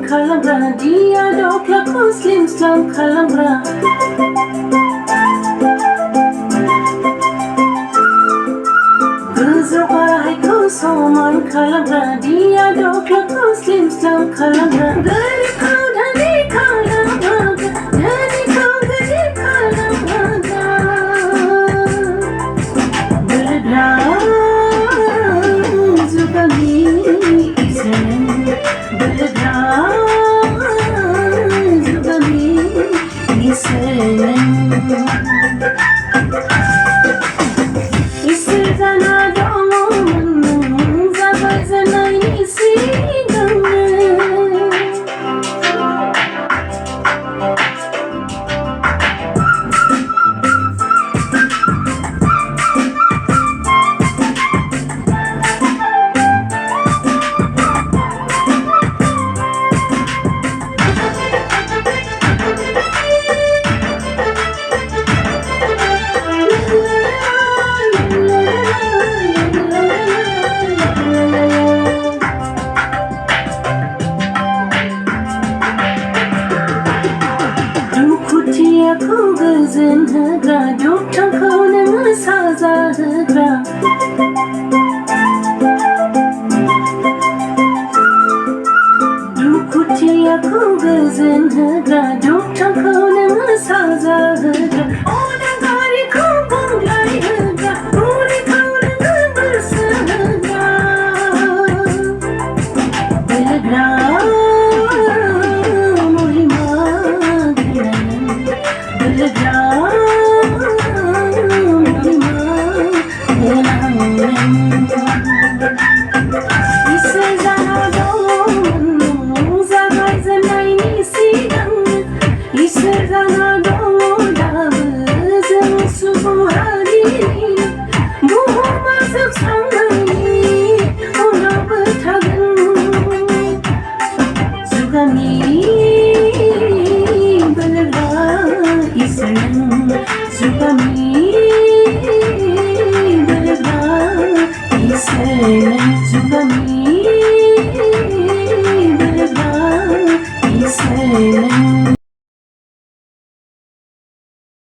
खालामग्रा दिया दख्लाखौ slim slam खालामग्रा गोजौ गाहायखौ समान खालामग्रा दिया दख्लाखौ स्लिम स्लाम खालामग्रा गोरिबखौ धनी खालामग्रा धनीखौ गोरिब खालामग्रा बोलोग्रा जुगामि इसोरनो बोलोग्रा जुगामि इसोरनो इसोर जाना दङमोन नों जाबाय जानायनि सिगांनो दुखुथियाखौ गोजोन होग्रा दुखुखौ नोङो साजा होग्रा दुखुथियाखौ गोजोन होग्रा दुखुखौ नोङो साजा होग्रा अनागारिखौ बुंलाय होग्रा बुरिखौ नोङो बोरसो होग्रा बोलोग्रा इसोर जाना दङमोन नों जागाय जेननायनि सिगांनो इसोर जाना दङ दाबो जों सुबुं हारिनिनो बुहुमा जोबस्रांनायनि उनावबो थागोन जुगामि बोलोग्रा इसोरनो जुगामि बोलोग्रा इसोरनो